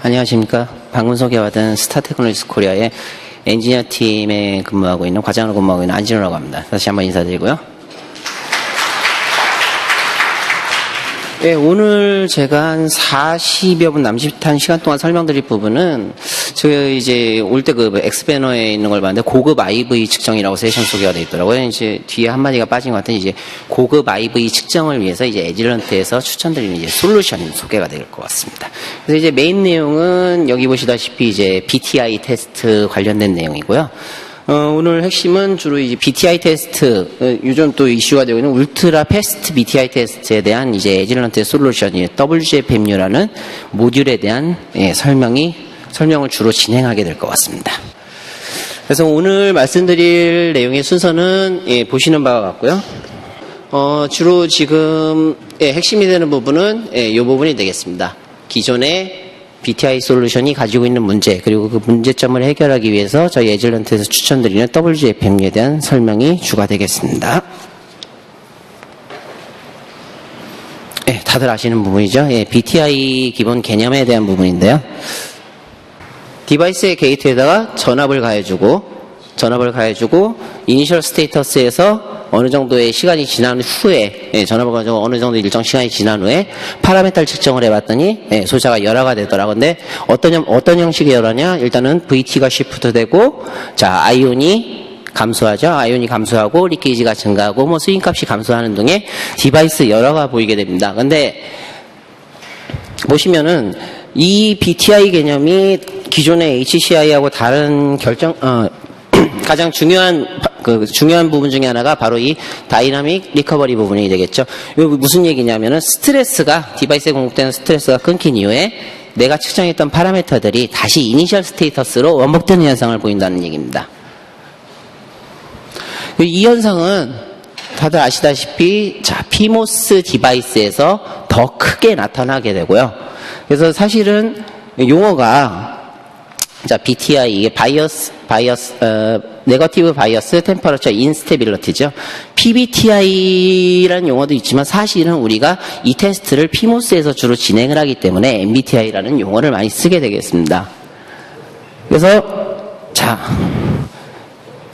안녕하십니까. 방금 소개받은 스타테크놀리스 코리아의 엔지니어 팀에 근무하고 있는, 과장으로 근무하고 있는 안진호라고 합니다. 다시 한번 인사드리고요. 네, 오늘 제가 한 40여 분 남짓한 시간 동안 설명드릴 부분은 제가 이제 올 때 그 엑스배너에 있는 걸 봤는데 고급 IV 측정이라고 세션 소개가 되어 있더라고요. 이제 뒤에 한마디가 빠진 것 같은 이제 고급 IV 측정을 위해서 이제 에질런트에서 추천드리는 이제 솔루션이 소개가 될 것 같습니다. 그래서 이제 메인 내용은 여기 보시다시피 이제 BTI 테스트 관련된 내용이고요. 오늘 핵심은 주로 이제 BTI 테스트, 요즘 또 이슈가 되고 있는 울트라 패스트 BTI 테스트에 대한 이제 에질런트 솔루션이 WGFMU라는 모듈에 대한 설명을 주로 진행하게 될 것 같습니다. 그래서 오늘 말씀드릴 내용의 순서는 보시는 바와 같고요. 주로 지금 핵심이 되는 부분은 이 부분이 되겠습니다. 기존의 BTI 솔루션이 가지고 있는 문제, 그리고 그 문제점을 해결하기 위해서 저희 에질런트에서 추천드리는 WGFMU에 대한 설명이 주가 되겠습니다. 다들 아시는 부분이죠. BTI 기본 개념에 대한 부분인데요. 디바이스의 게이트에다가 전압을 가해주고 이니셜 스테이터스에서 어느 정도의 시간이 지난 후에 전압을 가지고 어느 정도 일정 시간이 지난 후에 파라메탈 측정을 해봤더니 소자가 열화가 되더라. 근데 어떤 형식의 열화냐? 일단은 VT가 시프트되고 자 아이온이 감소하죠. 아이온이 감소하고 리케이지가 증가하고 뭐 스윙값이 감소하는 등의 디바이스 열화가 보이게 됩니다. 근데 보시면은 이 BTI 개념이 기존의 HCI하고 다른 가장 중요한 부분 중에 하나가 바로 이 다이나믹 리커버리 부분이 되겠죠. 이거 무슨 얘기냐면은 디바이스에 공급되는 스트레스가 끊긴 이후에 내가 측정했던 파라미터들이 다시 이니셜 스테이터스로 원복되는 현상을 보인다는 얘기입니다. 이 현상은 다들 아시다시피 PMOS 디바이스에서 더 크게 나타나게 되고요. 그래서 사실은 용어가 BTI, 이게 네거티브 바이어스 템퍼러처 인스테빌리티죠. PBTI라는 용어도 있지만 사실은 우리가 이 테스트를 PMOS에서 주로 진행을 하기 때문에 MBTI라는 용어를 많이 쓰게 되겠습니다. 그래서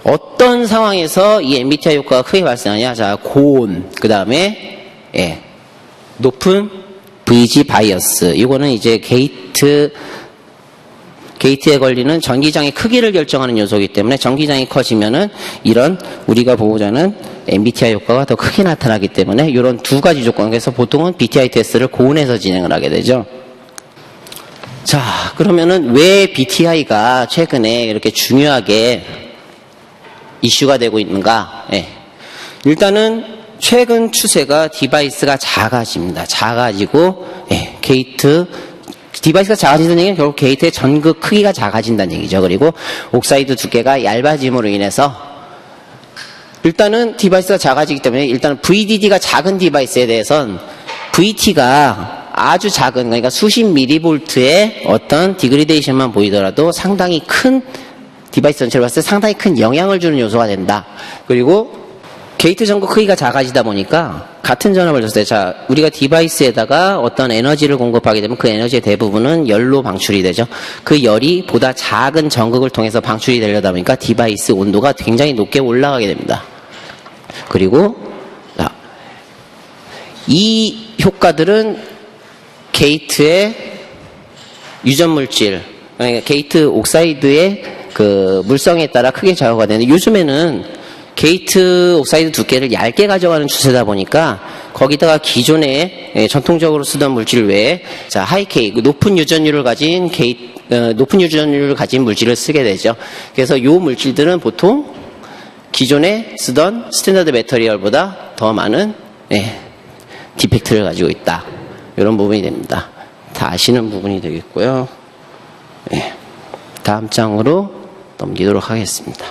어떤 상황에서 이 MBTI 효과가 크게 발생하냐? 고온, 그 다음에 높은 VG 바이어스. 이거는 이제 게이트에 걸리는 전기장의 크기를 결정하는 요소이기 때문에 전기장이 커지면은 이런 우리가 보고자 하는 MBTI 효과가 더 크게 나타나기 때문에 이런 두 가지 조건에서 보통은 BTI 테스트를 고온에서 진행을 하게 되죠. 자, 그러면은 왜 BTI가 최근에 이렇게 중요하게 이슈가 되고 있는가? 일단은 최근 추세가 디바이스가 작아집니다. 작아지고 디바이스가 작아진다는 얘기는 결국 게이트의 전극 크기가 작아진다는 얘기죠. 그리고 옥사이드 두께가 얇아짐으로 인해서 일단은 디바이스가 작아지기 때문에 일단 VDD가 작은 디바이스에 대해선 VT가 아주 작은, 그러니까 수십 미리볼트의 어떤 디그리데이션만 보이더라도 상당히 큰 디바이스 전체를 봤을 때 상당히 큰 영향을 주는 요소가 된다. 그리고 게이트 전극 크기가 작아지다 보니까 같은 전압을 줬을 때 우리가 디바이스에다가 어떤 에너지를 공급하게 되면 그 에너지의 대부분은 열로 방출이 되죠. 그 열이 보다 작은 전극을 통해서 방출이 되려다 보니까 디바이스 온도가 굉장히 높게 올라가게 됩니다. 그리고 이 효과들은 게이트의 유전 물질, 그러니까 게이트 옥사이드의 그 물성에 따라 크게 좌우가 되는데 요즘에는 게이트 옥사이드 두께를 얇게 가져가는 추세다 보니까 거기다가 기존에 전통적으로 쓰던 물질 외에 하이케이, 높은 유전율을 가진 물질을 쓰게 되죠. 그래서 이 물질들은 보통 기존에 쓰던 스탠다드 매터리얼보다 더 많은 디펙트를 가지고 있다. 이런 부분이 됩니다. 다 아시는 부분이 되겠고요. 다음 장으로 넘기도록 하겠습니다.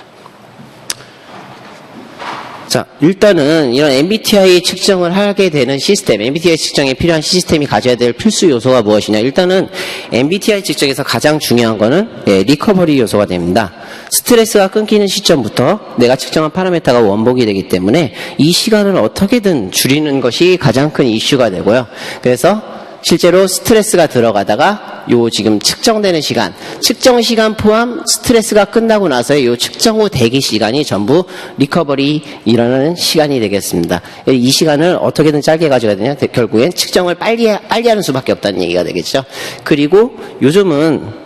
일단은 이런 MBTI 측정을 하게 되는 시스템, MBTI 측정에 필요한 시스템이 가져야 될 필수 요소가 무엇이냐? 일단은 MBTI 측정에서 가장 중요한 거는 리커버리 요소가 됩니다. 스트레스가 끊기는 시점부터 내가 측정한 파라미터가 원복이 되기 때문에 이 시간을 어떻게든 줄이는 것이 가장 큰 이슈가 되고요. 그래서 실제로 스트레스가 들어가다가 요 지금 측정되는 시간, 측정 시간 포함 스트레스가 끝나고 나서의 요 측정 후 대기 시간이 전부 리커버리 일어나는 시간이 되겠습니다. 이 시간을 어떻게든 짧게 가져가야 되냐? 결국엔 측정을 빨리 하는 수밖에 없다는 얘기가 되겠죠. 그리고 요즘은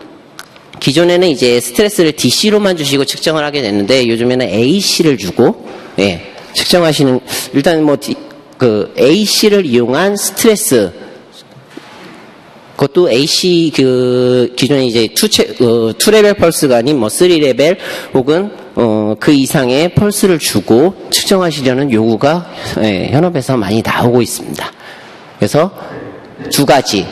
기존에는 이제 스트레스를 DC로만 주시고 측정을 하게 됐는데 요즘에는 AC를 주고 측정하시는 일단 뭐 AC를 이용한 스트레스 그것도 AC 기존에 이제 2레벨 펄스가 아닌 뭐 3레벨 혹은 그 이상의 펄스를 주고 측정하시려는 요구가 현업에서 많이 나오고 있습니다. 그래서 두 가지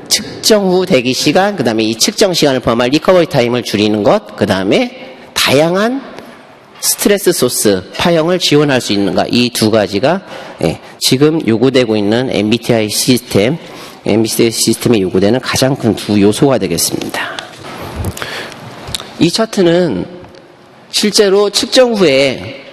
측정 후 대기 시간, 그 다음에 이 측정 시간을 포함한 리커버리 타임을 줄이는 것, 그 다음에 다양한 스트레스 소스 파형을 지원할 수 있는가, 이 두 가지가 지금 요구되고 있는 MBTI 시스템에 요구되는 가장 큰 두 요소가 되겠습니다. 이 차트는 실제로 측정 후에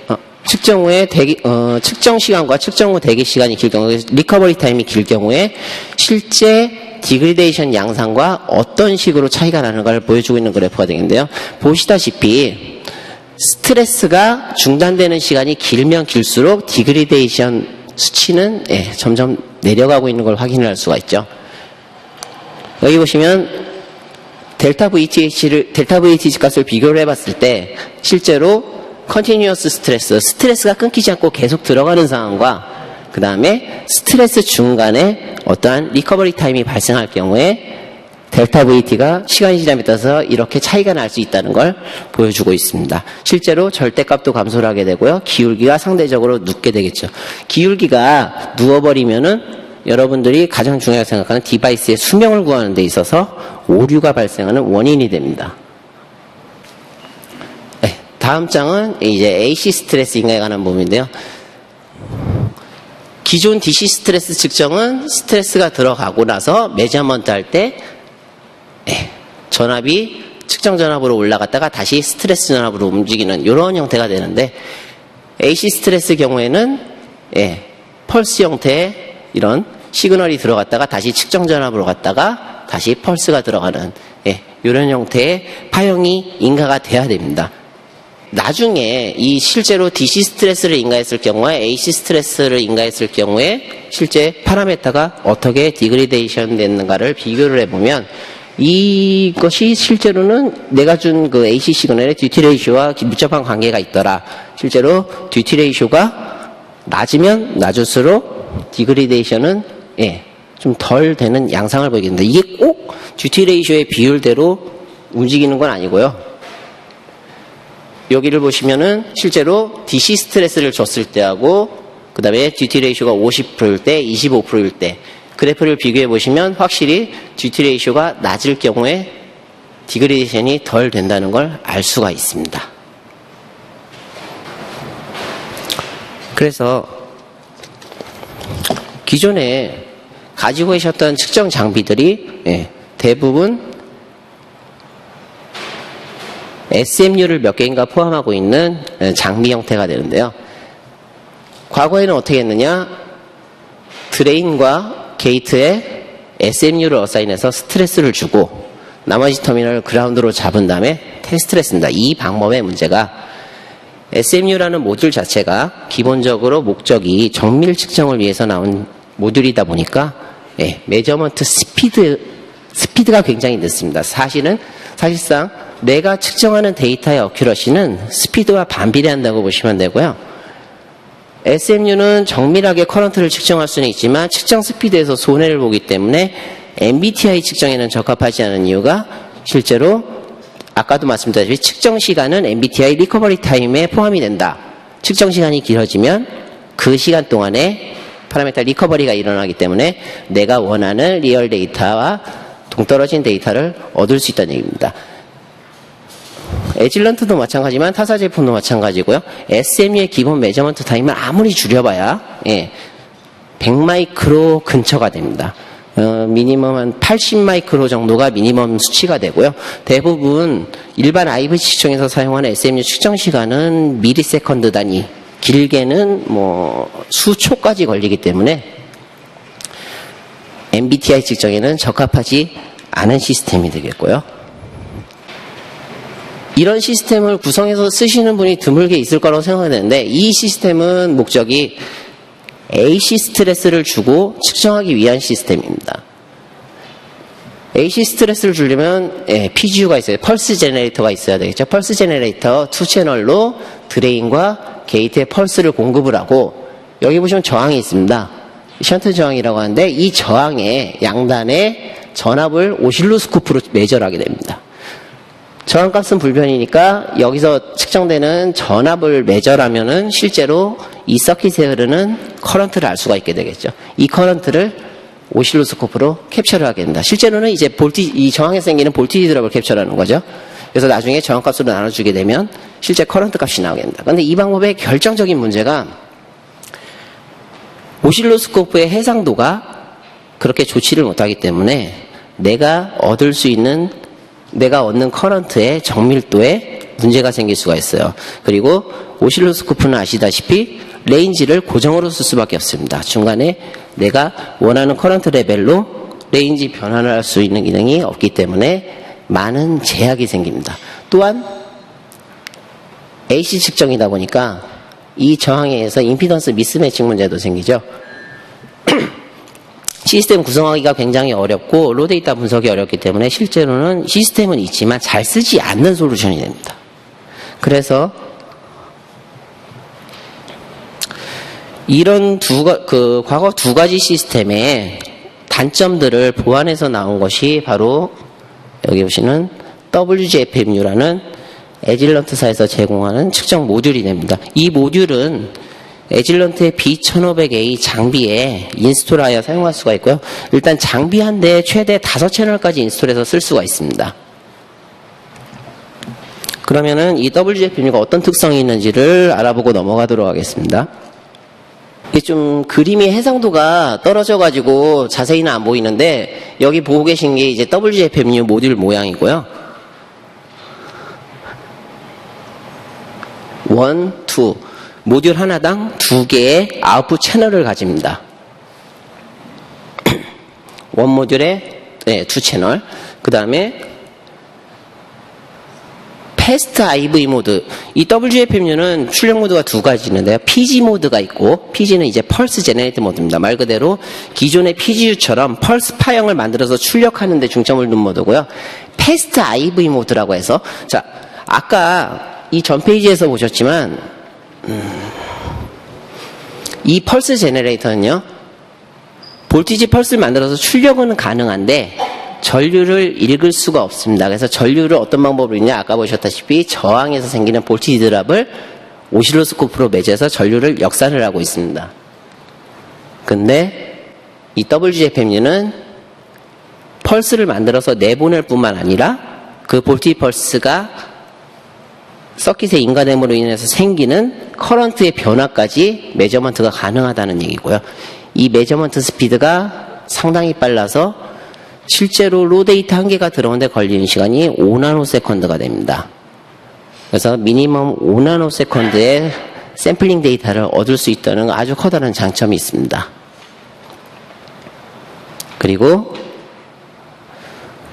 측정 시간과 측정 후 대기 시간이 길 경우에 리커버리 타임이 길 경우에 실제 디그리데이션 양상과 어떤 식으로 차이가 나는가를 보여주고 있는 그래프가 되겠는데요. 보시다시피 스트레스가 중단되는 시간이 길면 길수록 디그리데이션 수치는 점점 내려가고 있는 걸 확인할 수가 있죠. 여기 보시면 델타 VTH 값을 비교를 해봤을 때 실제로 컨티뉴어스 스트레스가 끊기지 않고 계속 들어가는 상황과 그 다음에 스트레스 중간에 어떠한 리커버리 타임이 발생할 경우에 델타 VT가 시간이 지남에 따라서 이렇게 차이가 날 수 있다는 걸 보여주고 있습니다. 실제로 절대값도 감소를 하게 되고요. 기울기가 상대적으로 눕게 되겠죠. 기울기가 누워버리면은 여러분들이 가장 중요하게 생각하는 디바이스의 수명을 구하는 데 있어서 오류가 발생하는 원인이 됩니다. 다음 장은 이제 AC 스트레스 인가에 관한 부분인데요. 기존 DC 스트레스 측정은 스트레스가 들어가고 나서 메저먼트 할 때 전압이 측정 전압으로 올라갔다가 다시 스트레스 전압으로 움직이는 이런 형태가 되는데 AC 스트레스 경우에는 펄스 형태의 이런 시그널이 들어갔다가 다시 측정 전압으로 갔다가 다시 펄스가 들어가는 이런 형태의 파형이 인가가 돼야 됩니다. 나중에 이 실제로 DC 스트레스를 인가했을 경우에 AC 스트레스를 인가했을 경우에 실제 파라메타가 어떻게 디그리데이션 됐는가를 비교를 해보면 이것이 실제로는 내가 준 그 AC 시그널의 듀티 레이쇼와 밀접한 관계가 있더라. 실제로 듀티 레이쇼가 낮으면 낮을수록 디그리데이션은 좀 덜 되는 양상을 보이겠는데 이게 꼭 듀티 레이쇼의 비율대로 움직이는 건 아니고요. 여기를 보시면은 실제로 DC 스트레스를 줬을 때하고 그 다음에 듀티 레이쇼가 50%일 때, 25%일 때 그래프를 비교해 보시면 확실히 듀티 레이쇼가 낮을 경우에 디그레이션이 덜 된다는 걸 알 수가 있습니다. 그래서 기존에 가지고 계셨던 측정 장비들이 대부분 SMU를 몇 개인가 포함하고 있는 장비 형태가 되는데요. 과거에는 어떻게 했느냐? 드레인과 게이트에 SMU를 어사인해서 스트레스를 주고 나머지 터미널을 그라운드로 잡은 다음에 테스트를 했습니다. 이 방법의 문제가 SMU라는 모듈 자체가 기본적으로 목적이 정밀 측정을 위해서 나온 모듈이다 보니까 메저먼트 스피드가 굉장히 늦습니다. 사실상 내가 측정하는 데이터의 어큐러시는 스피드와 반비례한다고 보시면 되고요. SMU는 정밀하게 커런트를 측정할 수는 있지만 측정 스피드에서 손해를 보기 때문에 MBTI 측정에는 적합하지 않은 이유가 실제로 아까도 말씀드렸다시피 측정 시간은 MBTI 리커버리 타임에 포함이 된다. 측정 시간이 길어지면 그 시간 동안에 파라메타 리커버리가 일어나기 때문에 내가 원하는 리얼 데이터와 동떨어진 데이터를 얻을 수 있다는 얘기입니다. 에질런트도 마찬가지지만 타사 제품도 마찬가지고요. SMU의 기본 메저먼트 타임을 아무리 줄여봐야 100마이크로 근처가 됩니다. 미니멈 한 80마이크로 정도가 미니멈 수치가 되고요. 대부분 일반 IVC 측정에서 사용하는 SMU 측정 시간은 미리세컨드 단위, 길게는 뭐 수초까지 걸리기 때문에 MBTI 측정에는 적합하지 않은 시스템이 되겠고요. 이런 시스템을 구성해서 쓰시는 분이 드물게 있을 거라고 생각하는데 이 시스템은 목적이 AC 스트레스를 주고 측정하기 위한 시스템입니다. AC 스트레스를 주려면 PGU가 있어요. 펄스 제너레이터가 있어야 되겠죠. 펄스 제너레이터 2채널로 드레인과 게이트에 펄스를 공급을 하고 여기 보시면 저항이 있습니다. 션트 저항이라고 하는데 이 저항의 양단에 전압을 오실로스코프로 매절하게 됩니다. 저항값은 불변이니까 여기서 측정되는 전압을 매절하면은 실제로 이 서킷에 흐르는 커런트를 알 수가 있게 되겠죠. 이 커런트를 오실로스코프로 캡처를 하게 됩니다. 실제로는 이제 이 저항에서 생기는 볼티지 드랍을 캡처하는 거죠. 그래서 나중에 저항값으로 나눠주게 되면 실제 커런트 값이 나오게 됩니다. 그런데 이 방법의 결정적인 문제가 오실로스코프의 해상도가 그렇게 좋지를 못하기 때문에 내가 얻는 커런트의 정밀도에 문제가 생길 수가 있어요. 그리고 오실로스코프는 아시다시피 레인지를 고정으로 쓸 수밖에 없습니다. 중간에 내가 원하는 커런트 레벨로 레인지 변환을 할 수 있는 기능이 없기 때문에 많은 제약이 생깁니다. 또한 AC 측정이다 보니까 이 저항에 의해서 임피던스 미스매칭 문제도 생기죠. 시스템 구성하기가 굉장히 어렵고 로데이터 분석이 어렵기 때문에 실제로는 시스템은 있지만 잘 쓰지 않는 솔루션이 됩니다. 그래서 이런 과거 두 가지 시스템의 단점들을 보완해서 나온 것이 바로 여기 보시는 WGFMU라는 에질런트사에서 제공하는 측정 모듈이 됩니다. 이 모듈은 에질런트의 B1500A 장비에 인스톨하여 사용할 수가 있고요. 일단 장비 한 대에 최대 5채널까지 인스톨해서 쓸 수가 있습니다. 그러면은 이 WGFMU가 어떤 특성이 있는지를 알아보고 넘어가도록 하겠습니다. 이게 좀 그림이 해상도가 떨어져가지고 자세히는 안 보이는데 여기 보고 계신 게 이제 WGFMU 모듈 모양이고요. 1, 2 모듈 하나당 2개의 아웃풋 채널을 가집니다. 원 모듈에 2채널. 그 다음에 패스트 IV 모드. 이 WGFMU는 출력 모드가 두 가지 있는데요. PG 모드가 있고, PG는 이제 펄스 제너레이터 모드입니다. 말 그대로 기존의 PGU처럼 펄스 파형을 만들어서 출력하는 데 중점을 둔 모드고요. 패스트 IV 모드라고 해서, 자, 아까 이 전 페이지에서 보셨지만, 이 펄스 제너레이터는요, 볼티지 펄스를 만들어서 출력은 가능한데 전류를 읽을 수가 없습니다. 그래서 전류를 어떤 방법으로 읽냐, 아까 보셨다시피 저항에서 생기는 볼티지 드랍을 오실로스코프로 매제해서 전류를 역산을 하고 있습니다. 근데 이 WGFMU는 펄스를 만들어서 내보낼 뿐만 아니라 그 볼티지 펄스가 서킷의 인가됨으로 인해서 생기는 커런트의 변화까지 매저먼트가 가능하다는 얘기고요. 이 매저먼트 스피드가 상당히 빨라서 실제로 로 데이터 한 개가 들어오는데 걸리는 시간이 5나노세컨드가 됩니다. 그래서 미니멈 5나노세컨드의 샘플링 데이터를 얻을 수 있다는 아주 커다란 장점이 있습니다. 그리고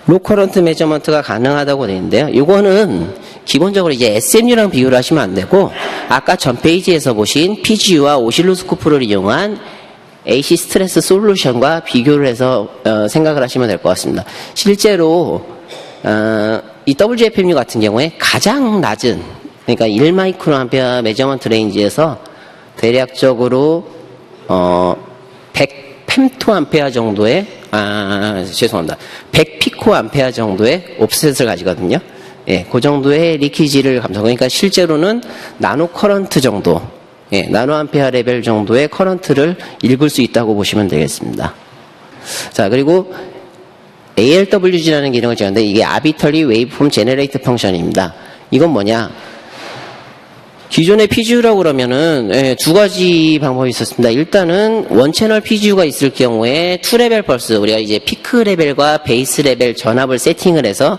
로 커런트 매저먼트가 가능하다고 되어 있는데요. 이거는 기본적으로 이제 SMU랑 비교를 하시면 안 되고 아까 전 페이지에서 보신 PGU와 오실로스코프를 이용한 AC 스트레스 솔루션과 비교를 해서 생각을 하시면 될 것 같습니다. 실제로 이 WGFMU 같은 경우에 가장 낮은, 그러니까 1마이크로암페어 매저먼트 레인지에서 대략적으로 100 펜토암페어 정도의 100 피코암페어 정도의 옵셋을 가지거든요. 예, 그 정도의 리키지를 감소하고, 그러니까 실제로는 나노 커런트 정도, 나노 암페어 레벨 정도의 커런트를 읽을 수 있다고 보시면 되겠습니다. 자, 그리고 ALWG라는 기능을 지었는데 이게 Arbitrary Waveform Generate 펑션입니다. 이건 뭐냐? 기존의 PGU라고 그러면은 두 가지 방법이 있었습니다. 일단은 원채널 PGU가 있을 경우에 2레벨 펄스, 우리가 이제 피크 레벨과 베이스 레벨 전압을 세팅을 해서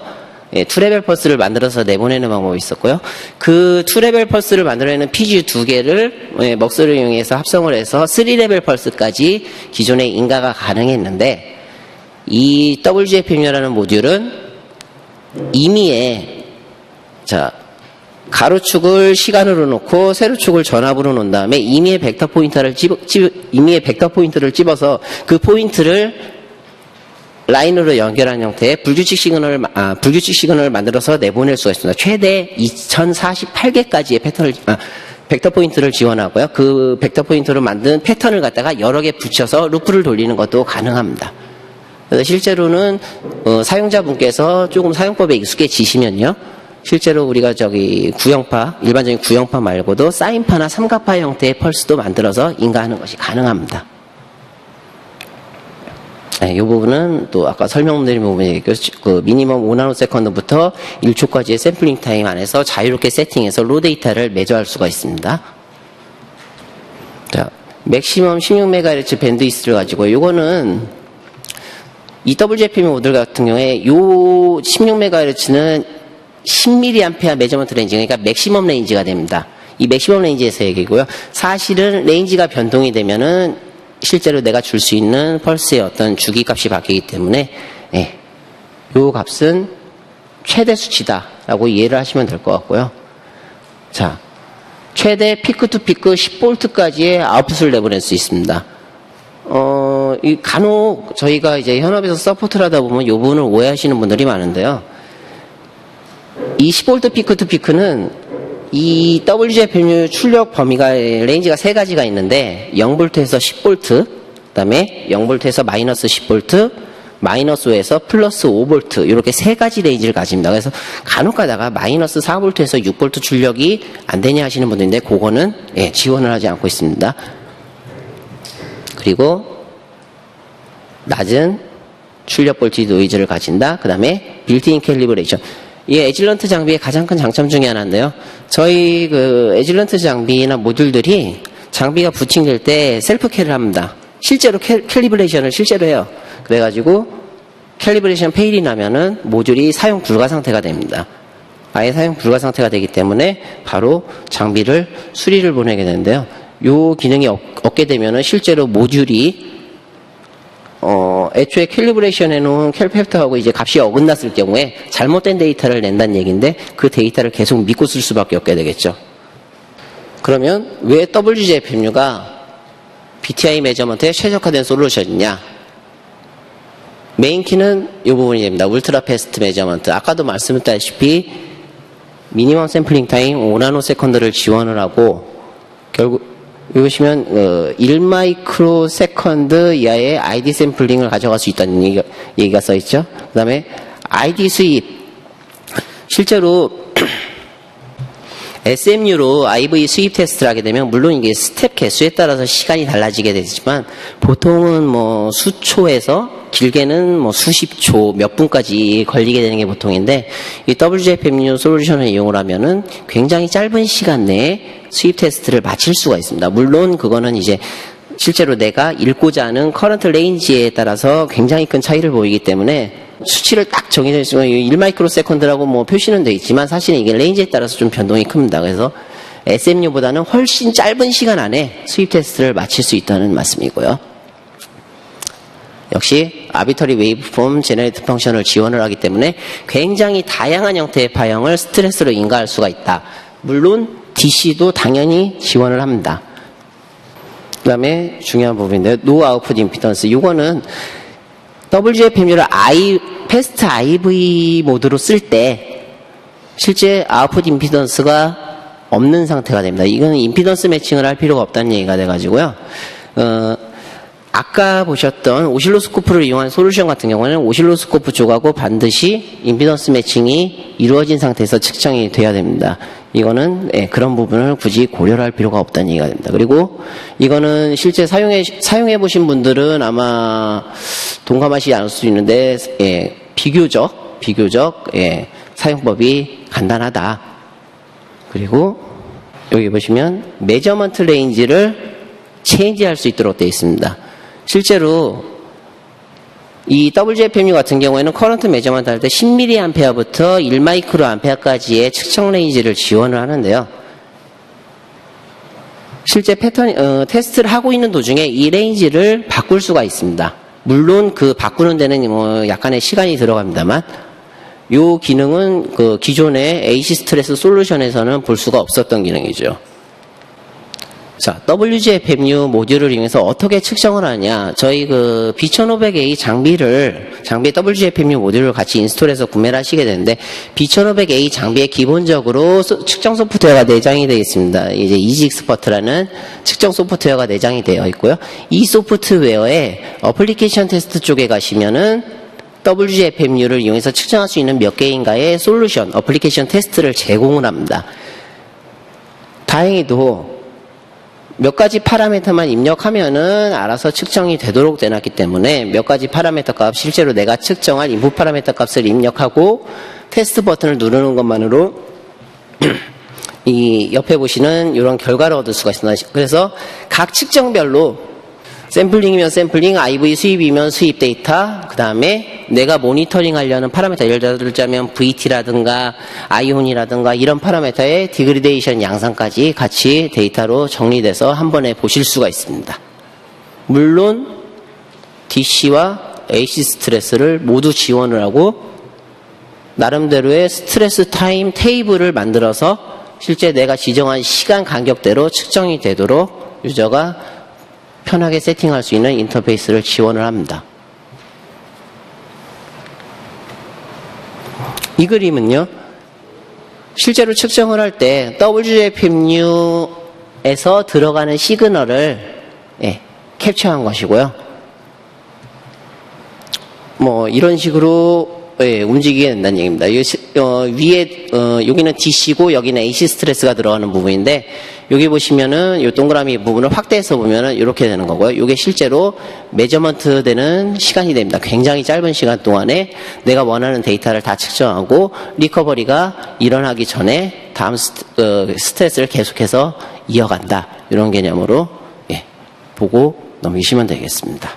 2레벨 펄스를 만들어서 내보내는 방법이 있었고요. 그 2레벨 펄스를 만들어내는 PGU 두 개를 먹스를 이용해서 합성을 해서 3레벨 펄스까지 기존의 인가가 가능했는데 이 WGFMU라는 모듈은 임의의 가로축을 시간으로 놓고 세로축을 전압으로 놓은 다음에 임의의 벡터 포인터를 집어서 그 포인트를 라인으로 연결한 형태의 불규칙 시그널을 만들어서 내보낼 수가 있습니다. 최대 2048개까지의 벡터 포인트를 지원하고요. 그 벡터 포인트로 만든 패턴을 갖다가 여러 개 붙여서 루프를 돌리는 것도 가능합니다. 그래서 실제로는 사용자분께서 조금 사용법에 익숙해지시면요. 실제로 우리가 일반적인 구형파 말고도 사인파나 삼각파 형태의 펄스도 만들어서 인가하는 것이 가능합니다. 이 부분은 또 아까 설명드린 부분이 미니멈 5나노세컨드부터 1초까지의 샘플링 타임 안에서 자유롭게 세팅해서 로 데이터를 매저할 수가 있습니다. 맥시멈 16MHz 밴드위스를 가지고 이거는 이 WGFM 모듈 같은 경우에 요 16MHz는 10mA 매저먼트 레인지, 그러니까 맥시멈 레인지가 됩니다. 이 맥시멈 레인지에서 얘기고요. 사실은 레인지가 변동이 되면은 실제로 내가 줄 수 있는 펄스의 어떤 주기 값이 바뀌기 때문에 요 값은 최대 수치다라고 이해를 하시면 될 것 같고요. 자, 최대 피크 투 피크 10V까지의 아웃풋을 내보낼 수 있습니다. 간혹 저희가 이제 현업에서 서포트를 하다 보면 요 부분을 오해하시는 분들이 많은데요. 이 10V 피크 투 피크는 이 WGFMU 출력 범위가 레인지가 세 가지가 있는데 0V에서 10V, 그다음에 0V에서 마이너스 10V, 마이너스 5에서 플러스 5V 이렇게 세 가지 레인지를 가집니다. 그래서 간혹 가다가 마이너스 4V에서 6V 출력이 안 되냐 하시는 분들인데 그거는 지원을 하지 않고 있습니다. 그리고 낮은 출력 볼티지 노이즈를 가진다. 그 다음에 빌트인 캘리브레이션. 이 에질런트 장비의 가장 큰 장점 중에 하나인데요. 저희 에질런트 장비나 모듈들이 장비가 부팅될 때 셀프 캘을 합니다. 실제로 캘리브레이션을 실제로 해요. 그래가지고 캘리브레이션 페일이 나면은 모듈이 사용 불가 상태가 됩니다. 아예 사용 불가 상태가 되기 때문에 바로 장비를 수리를 보내게 되는데요. 요 기능이 없게 되면은 실제로 모듈이 애초에 캘리브레이션 해놓은 캘팩터하고 이제 값이 어긋났을 경우에 잘못된 데이터를 낸다는 얘기인데 그 데이터를 계속 믿고 쓸 수밖에 없게 되겠죠. 그러면 왜 WGFMU가 BTI 매저먼트에 최적화된 솔루션이냐? 메인 키는 이 부분이 됩니다. 울트라 패스트 매저먼트. 아까도 말씀드렸다시피 미니멈 샘플링 타임 5나노세컨드를 지원을 하고 결국 여기 보시면 1마이크로세컨드 이하의 ID 샘플링을 가져갈 수 있다는 얘기가 써있죠. 그 다음에 ID 수입. 실제로 SMU로 IV 수입 테스트를 하게 되면 물론 이게 스텝 개수에 따라서 시간이 달라지게 되지만 보통은 뭐 수초에서 길게는 뭐 수십 초, 몇 분까지 걸리게 되는 게 보통인데 이 WGFMU 솔루션을 이용을 하면은 굉장히 짧은 시간 내에 수입 테스트를 마칠 수가 있습니다. 물론 그거는 이제 실제로 내가 읽고자 하는 커런트 레인지에 따라서 굉장히 큰 차이를 보이기 때문에 수치를 딱 정해져 있으면 1마이크로세컨드라고 뭐 표시는 돼 있지만 사실은 이게 레인지에 따라서 좀 변동이 큽니다. 그래서 SMU보다는 훨씬 짧은 시간 안에 수입 테스트를 마칠 수 있다는 말씀이고요. 역시 아비터리 웨이브폼 제너레이트 펑션을 지원을 하기 때문에 굉장히 다양한 형태의 파형을 스트레스로 인가할 수가 있다. 물론 DC도 당연히 지원을 합니다. 그 다음에 중요한 부분인데요. 노 아웃풋 임피던스. 이거는 WGFMU를 패스트 IV 모드로 쓸 때 실제 아웃풋 임피던스가 없는 상태가 됩니다. 이거는 임피던스 매칭을 할 필요가 없다는 얘기가 돼가지고요. 아까 보셨던 오실로스코프를 이용한 솔루션 같은 경우는 오실로스코프 쪽하고 반드시 임피던스 매칭이 이루어진 상태에서 측정이 돼야 됩니다. 이거는 그런 부분을 굳이 고려를 할 필요가 없다는 얘기가 됩니다. 그리고 이거는 실제 사용해 보신 분들은 아마 동감하시지 않을 수 있는데 비교적 사용법이 간단하다. 그리고 여기 보시면 메저먼트 레인지를 체인지할 수 있도록 되어 있습니다. 실제로 이 WGFMU 같은 경우에는 커런트 매저먼트 할 때 10mA부터 1마이크로암페어까지의 측정 레인지를 지원을 하는데요. 실제 테스트를 하고 있는 도중에 이 레인지를 바꿀 수가 있습니다. 물론 그 바꾸는 데는 뭐 약간의 시간이 들어갑니다만, 요 기능은 그 기존의 AC 스트레스 솔루션에서는 볼 수가 없었던 기능이죠. 자, WGFMU 모듈을 이용해서 어떻게 측정을 하냐. 저희 그 B1500A 장비에 WGFMU 모듈을 같이 인스톨해서 구매를 하시게 되는데, B1500A 장비에 기본적으로 측정 소프트웨어가 내장이 되어 있습니다. 이제 이지익스퍼트라는 측정 소프트웨어가 내장이 되어 있고요. 이 소프트웨어에 어플리케이션 테스트 쪽에 가시면은 WGFMU를 이용해서 측정할 수 있는 몇 개인가의 솔루션, 어플리케이션 테스트를 제공을 합니다. 다행히도 몇 가지 파라미터만 입력하면은 알아서 측정이 되도록 되놨기 때문에 몇 가지 파라미터 값, 실제로 내가 측정할 인풋 파라미터 값을 입력하고 테스트 버튼을 누르는 것만으로 이 옆에 보시는 이런 결과를 얻을 수가 있습니다. 그래서 각 측정별로 샘플링이면 샘플링, IV 수입이면 수입 데이터, 그 다음에 내가 모니터링 하려는 파라미터, 예를 들자면 VT라든가 아이온이라든가 이런 파라미터의 디그리데이션 양상까지 같이 데이터로 정리돼서 한 번에 보실 수가 있습니다. 물론 DC와 AC 스트레스를 모두 지원을 하고 나름대로의 스트레스 타임 테이블을 만들어서 실제 내가 지정한 시간 간격대로 측정이 되도록 유저가 편하게 세팅할 수 있는 인터페이스를 지원을 합니다. 이 그림은요, 실제로 측정을 할 때 WGFMU에서 들어가는 시그널을 캡처한 것이고요. 뭐 이런 식으로 움직이게 된다는 얘기입니다. 위에 여기는 DC고 여기는 AC 스트레스가 들어가는 부분인데, 여기 보시면은 이 동그라미 부분을 확대해서 보면은 이렇게 되는 거고요. 이게 실제로 메저먼트 되는 시간이 됩니다. 굉장히 짧은 시간 동안에 내가 원하는 데이터를 다 측정하고 리커버리가 일어나기 전에 다음 스트레스를 계속해서 이어간다. 이런 개념으로 보고 넘기시면 되겠습니다.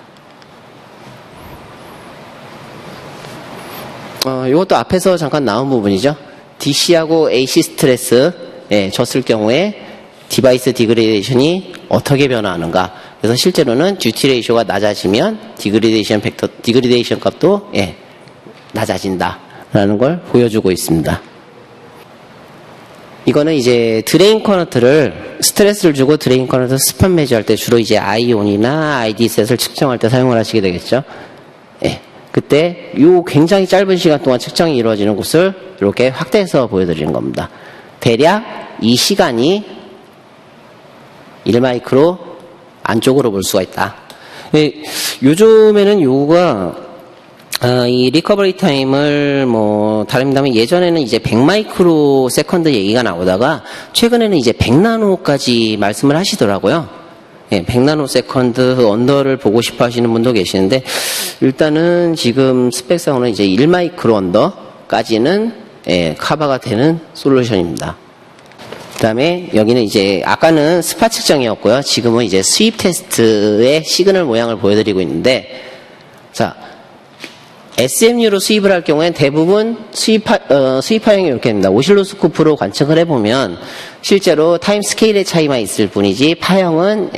이것도 앞에서 잠깐 나온 부분이죠. DC하고 AC 스트레스 줬을 경우에 디바이스 디그레이션이 어떻게 변화하는가. 그래서 실제로는 듀티 레이쇼가 낮아지면 디그레이션 값도 낮아진다라는 걸 보여주고 있습니다. 이거는 이제 드레인 커런트를 스트레스를 주고 드레인 커런트 스판 매저할 때 주로 이제 아이온이나 ID셋을 측정할 때 사용을 하시게 되겠죠. 그때 요 굉장히 짧은 시간 동안 측정이 이루어지는 곳을 이렇게 확대해서 보여드리는 겁니다. 대략 이 시간이 1마이크로 안쪽으로 볼 수가 있다. 요즘에는 요거가 이 리커버리 타임을 뭐 다릅니다만 예전에는 이제 100마이크로 세컨드 얘기가 나오다가 최근에는 이제 100나노까지 말씀을 하시더라고요. 100나노 세컨드 언더를 보고 싶어 하시는 분도 계시는데, 일단은 지금 스펙상으로는 이제 1마이크로 언더까지는 커버가 되는 솔루션입니다. 그 다음에 여기는 이제 아까는 스파 측정이었고요. 지금은 이제 수입 테스트의 시그널 모양을 보여드리고 있는데, 자, SMU로 수입을 할 경우엔 대부분 수입파형이 이렇게 됩니다. 오실로스코프로 관측을 해보면 실제로 타임 스케일의 차이만 있을 뿐이지 파형은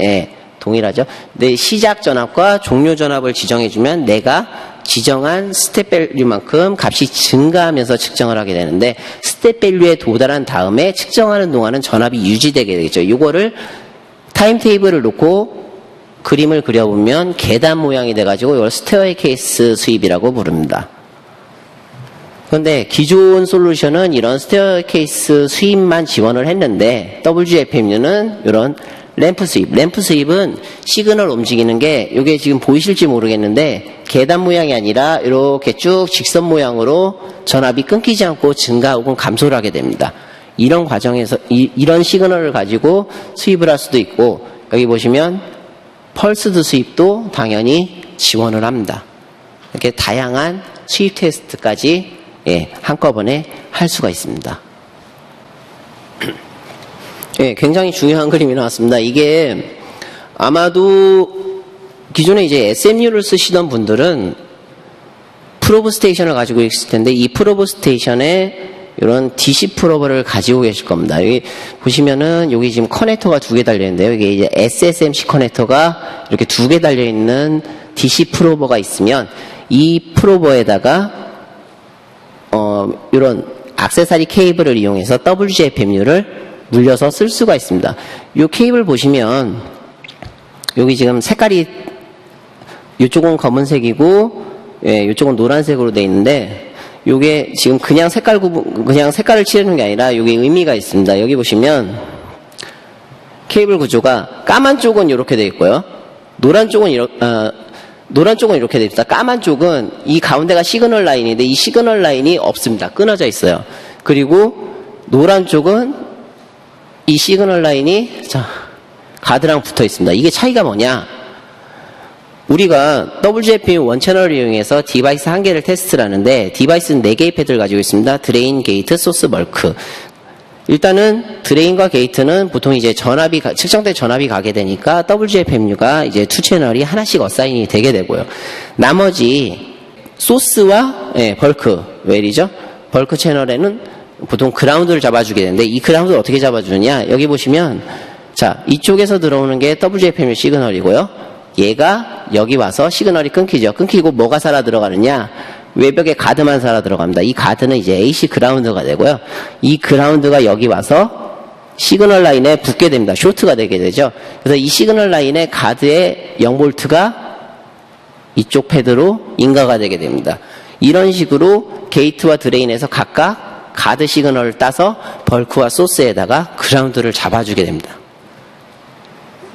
동일하죠. 내 시작 전압과 종료 전압을 지정해주면 내가 지정한 스텝 밸류만큼 값이 증가하면서 측정을 하게 되는데, 스텝 밸류에 도달한 다음에 측정하는 동안은 전압이 유지되게 되겠죠. 이거를 타임 테이블을 놓고 그림을 그려보면 계단 모양이 돼가지고 이걸 스테어케이스 수입이라고 부릅니다. 그런데 기존 솔루션은 이런 스테어케이스 수입만 지원을 했는데 WGFMU는 이런 램프 수입은 시그널 움직이는 게 이게 지금 보이실지 모르겠는데 계단 모양이 아니라 이렇게 쭉 직선 모양으로 전압이 끊기지 않고 증가 혹은 감소를 하게 됩니다. 이런 과정에서 이런 시그널을 가지고 수입을 할 수도 있고, 여기 보시면 펄스드 수입도 당연히 지원을 합니다. 이렇게 다양한 수입 테스트까지 한꺼번에 할 수가 있습니다. 굉장히 중요한 그림이 나왔습니다. 이게 아마도 기존에 이제 SMU를 쓰시던 분들은 프로브 스테이션을 가지고 있을 텐데, 이 프로브 스테이션에 이런 DC 프로버를 가지고 계실 겁니다. 여기 보시면은 여기 지금 커넥터가 2개 달려 있는데요. 이게 이제 SSMC 커넥터가 이렇게 2개 달려 있는 DC 프로버가 있으면 이 프로버에다가 이런 액세서리 케이블을 이용해서 WGFMU를 물려서 쓸 수가 있습니다. 이 케이블 보시면 여기 지금 색깔이 이쪽은 검은색이고 이쪽은 노란색으로 되어 있는데 요게 지금 그냥 색깔을 칠하는 게 아니라 요게 의미가 있습니다. 여기 보시면 케이블 구조가 까만 쪽은 이렇게 되어 있고요. 노란 쪽은 이렇게 되어 있다. 까만 쪽은 이 가운데가 시그널 라인인데 이 시그널 라인이 없습니다. 끊어져 있어요. 그리고 노란 쪽은 이 시그널 라인이 가드랑 붙어 있습니다. 이게 차이가 뭐냐? 우리가 WGFMU 원채널을 이용해서 디바이스 한 개를 테스트를 하는데 디바이스는 4개의 패드를 가지고 있습니다. 드레인, 게이트, 소스, 멀크. 일단은 드레인과 게이트는 보통 이제 측정된 전압이 가게 되니까 WGFMU가 이제 2채널이 하나씩 어사인이 되게 되고요. 나머지 소스와 벌크, 웰이죠? 벌크 채널에는 보통 그라운드를 잡아주게 되는데 이 그라운드를 어떻게 잡아주느냐? 여기 보시면 이쪽에서 들어오는 게 WGFMU 시그널이고요. 얘가 여기 와서 시그널이 끊기죠. 끊기고 뭐가 살아 들어가느냐? 외벽에 가드만 살아 들어갑니다. 이 가드는 이제 AC 그라운드가 되고요. 이 그라운드가 여기 와서 시그널 라인에 붙게 됩니다. 쇼트가 되게 되죠. 그래서 이 시그널 라인에 가드의 0볼트가 이쪽 패드로 인가가 되게 됩니다. 이런 식으로 게이트와 드레인에서 각각 가드 시그널을 따서 벌크와 소스에다가 그라운드를 잡아주게 됩니다.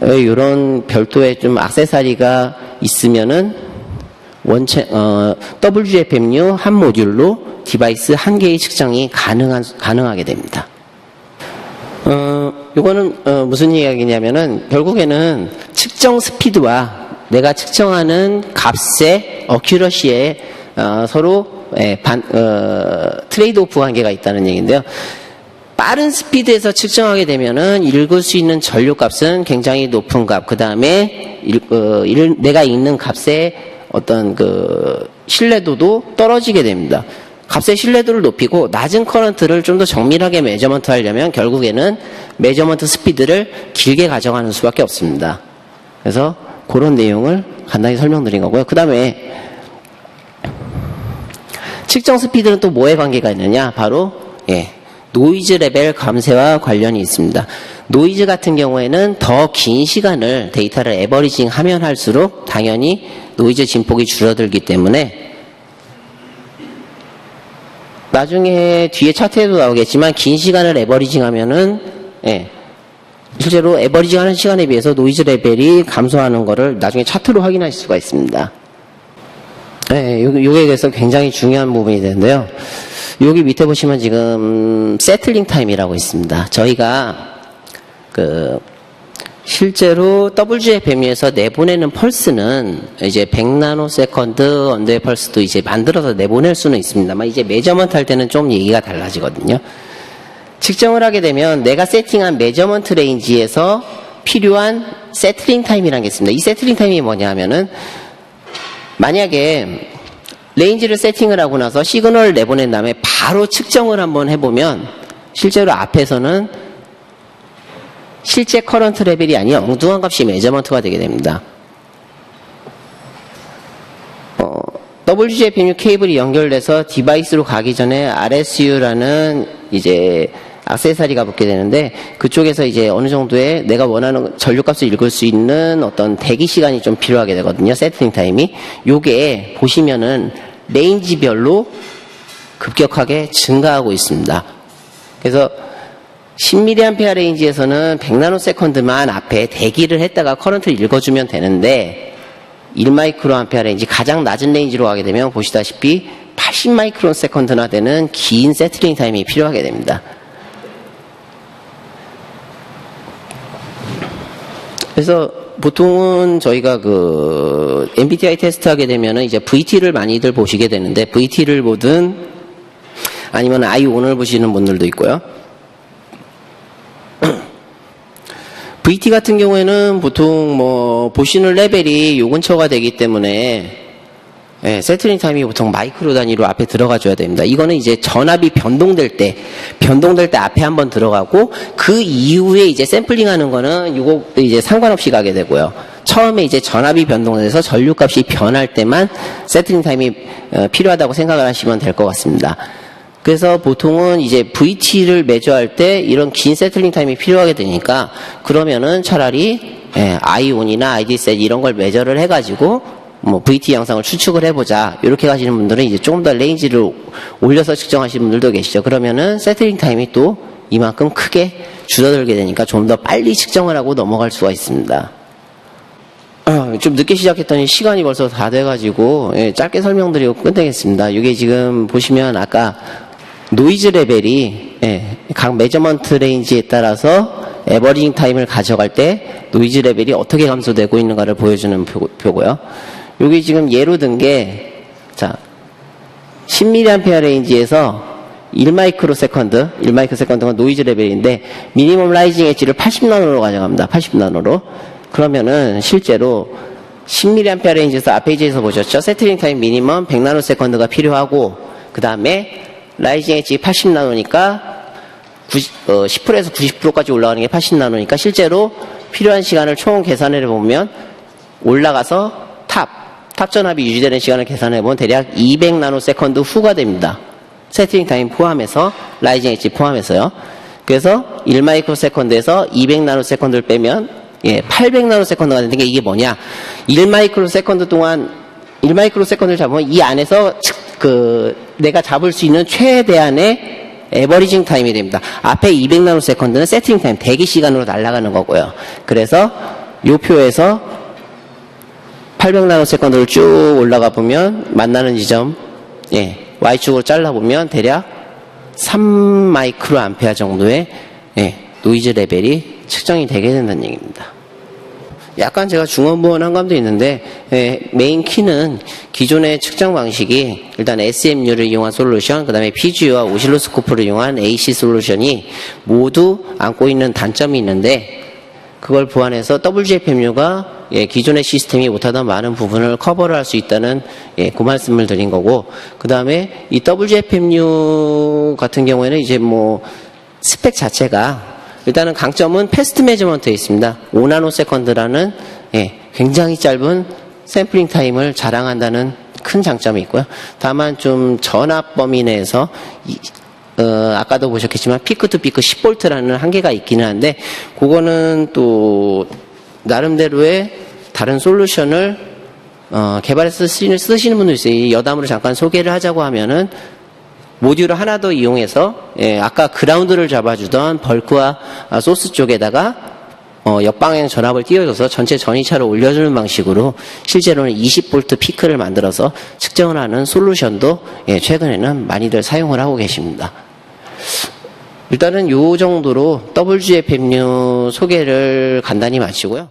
이런 별도의 좀 액세서리가 있으면은 WGFMU 한 모듈로 디바이스 한 개의 측정이 가능하게 됩니다. 요거는 무슨 이야기냐면은 결국에는 측정 스피드와 내가 측정하는 값의 어큐러시에 서로 트레이드 오프 관계가 있다는 얘기인데요. 빠른 스피드에서 측정하게 되면은 읽을 수 있는 전류값은 굉장히 높은 값, 그 다음에 내가 읽는 값의 어떤 신뢰도도 떨어지게 됩니다. 값의 신뢰도를 높이고 낮은 커런트를 좀 더 정밀하게 메저먼트 하려면 결국에는 메저먼트 스피드를 길게 가져가는 수밖에 없습니다. 그래서 그런 내용을 간단히 설명드린 거고요. 그 다음에 측정 스피드는 또 뭐에 관계가 있느냐? 바로 노이즈 레벨 감쇄와 관련이 있습니다. 노이즈 같은 경우에는 더 긴 시간을 데이터를 에버리징 하면 할수록 당연히 노이즈 진폭이 줄어들기 때문에 나중에 뒤에 차트에도 나오겠지만 긴 시간을 에버리징 하면은 실제로 에버리징 하는 시간에 비해서 노이즈 레벨이 감소하는 거를 나중에 차트로 확인하실 수가 있습니다. 요게 그래서 굉장히 중요한 부분이 되는데요. 여기 밑에 보시면 지금 세틀링 타임이라고 있습니다. 저희가 실제로 WGFMU에서 내보내는 펄스는 이제 100나노세컨드 언더의 펄스도 이제 만들어서 내보낼 수는 있습니다만 이제 메저먼트 할 때는 좀 얘기가 달라지거든요. 측정을 하게 되면 내가 세팅한 메저먼트 레인지에서 필요한 세틀링 타임이라는 게 있습니다. 이 세틀링 타임이 뭐냐 하면은 만약에 레인지를 세팅을 하고 나서 시그널을 내보낸 다음에 바로 측정을 한번 해보면 실제로 앞에서는 실제 커런트 레벨이 아니라 엉뚱한 값이 메저먼트가 되게 됩니다. WGFMU 케이블이 연결돼서 디바이스로 가기 전에 RSU라는 이제 액세서리가 붙게 되는데 그쪽에서 이제 어느 정도의 내가 원하는 전류값을 읽을 수 있는 어떤 대기 시간이 좀 필요하게 되거든요. 세팅링 타임이. 요게 보시면은 레인지별로 급격하게 증가하고 있습니다. 그래서 10mA 레인지에서는 100나노세컨드만 앞에 대기를 했다가 커런트를 읽어주면 되는데 1마이크로암페어 레인지 가장 낮은 레인지로 가게 되면 보시다시피 80마이크로세컨드나 되는 긴 세틀링 타임이 필요하게 됩니다. 그래서 보통은 저희가 MBTI 테스트 하게 되면은 이제 VT를 많이들 보시게 되는데 VT를 보든 아니면 I1을 보시는 분들도 있고요. VT 같은 경우에는 보통 보시는 레벨이 요 근처가 되기 때문에 세틀링 타임이 보통 마이크로 단위로 앞에 들어가 줘야 됩니다. 이거는 이제 전압이 변동될 때 앞에 한번 들어가고 그 이후에 이제 샘플링 하는 거는 이거 이제 상관없이 가게 되고요. 처음에 이제 전압이 변동돼서 전류값이 변할 때만 세틀링 타임이 필요하다고 생각을 하시면 될 것 같습니다. 그래서 보통은 이제 VT를 매저할 때 이런 긴 세틀링 타임이 필요하게 되니까 그러면은 차라리 ION이나 ID셋 이런 걸 매저를 해가지고 뭐 VT 양상을 추측을 해보자 이렇게 가시는 분들은 이제 조금 더 레인지를 올려서 측정하시는 분들도 계시죠. 그러면은 세틀링 타임이 또 이만큼 크게 줄어들게 되니까 좀 더 빨리 측정을 하고 넘어갈 수가 있습니다. 좀 늦게 시작했더니 시간이 벌써 다 돼가지고 짧게 설명드리고 끝내겠습니다. 이게 지금 보시면 아까 노이즈 레벨이 각 매저먼트 레인지에 따라서 에버리징 타임을 가져갈 때 노이즈 레벨이 어떻게 감소되고 있는가를 보여주는 표고요. 여기 지금 예로 든 게, 자, 10mA 레인지에서 1마이크로세컨드가 노이즈 레벨인데, 미니멈 라이징 엣지를 80나노로 가져갑니다. 80나노로. 그러면은 실제로 10mA 레인지에서 앞 페이지에서 보셨죠? 세틀링 타임 미니멈 100나노세컨드가 필요하고, 그 다음에 라이징 엣지 80나노니까 10%에서 90%까지 올라가는 게 80나노니까 실제로 필요한 시간을 총 계산해 보면 올라가서 탑 전압이 유지되는 시간을 계산해 보면 대략 200나노세컨드 후가 됩니다. 세틀링 타임 포함해서 라이징 엣지 포함해서요. 그래서 1마이크로세컨드에서 200나노세컨드를 빼면 800나노세컨드가 되는 게 이게 뭐냐? 1마이크로세컨드를 잡으면 이 안에서 내가 잡을 수 있는 최대한의 에버리징 타임이 됩니다. 앞에 200나노세컨드는 세팅링 타임, 대기 시간으로 날아가는 거고요. 그래서 이 표에서 800나노세컨드를 쭉 올라가 보면 만나는 지점, Y축으로 잘라보면 대략 3마이크로 암페어 정도의 노이즈 레벨이 측정이 되게 된다는 얘기입니다. 약간 제가 중언부언한 감도 있는데 메인 키는 기존의 측정 방식이 일단 SMU를 이용한 솔루션, 그 다음에 PGU와 오실로스코프를 이용한 AC 솔루션이 모두 안고 있는 단점이 있는데 그걸 보완해서 WGFMU가 기존의 시스템이 못하던 많은 부분을 커버를 할 수 있다는 그 말씀을 드린 거고, 그 다음에 이 WGFMU 같은 경우에는 이제 뭐 스펙 자체가 일단은 강점은 패스트 매저먼트에 있습니다. 5나노세컨드라는 굉장히 짧은 샘플링 타임을 자랑한다는 큰 장점이 있고요. 다만 좀 전압 범위 내에서 아까도 보셨겠지만 피크 투 피크 10V라는 한계가 있기는 한데 그거는 또 나름대로의 다른 솔루션을 개발해서 쓰시는 분도 있어요. 여담으로 잠깐 소개를 하자고 하면은 모듈을 하나 더 이용해서 아까 그라운드를 잡아주던 벌크와 소스 쪽에다가 역방향 전압을 띄워줘서 전체 전이차를 올려주는 방식으로 실제로는 20V 피크를 만들어서 측정을 하는 솔루션도 최근에는 많이들 사용을 하고 계십니다. 일단은 이 정도로 WGFMU 소개를 간단히 마치고요.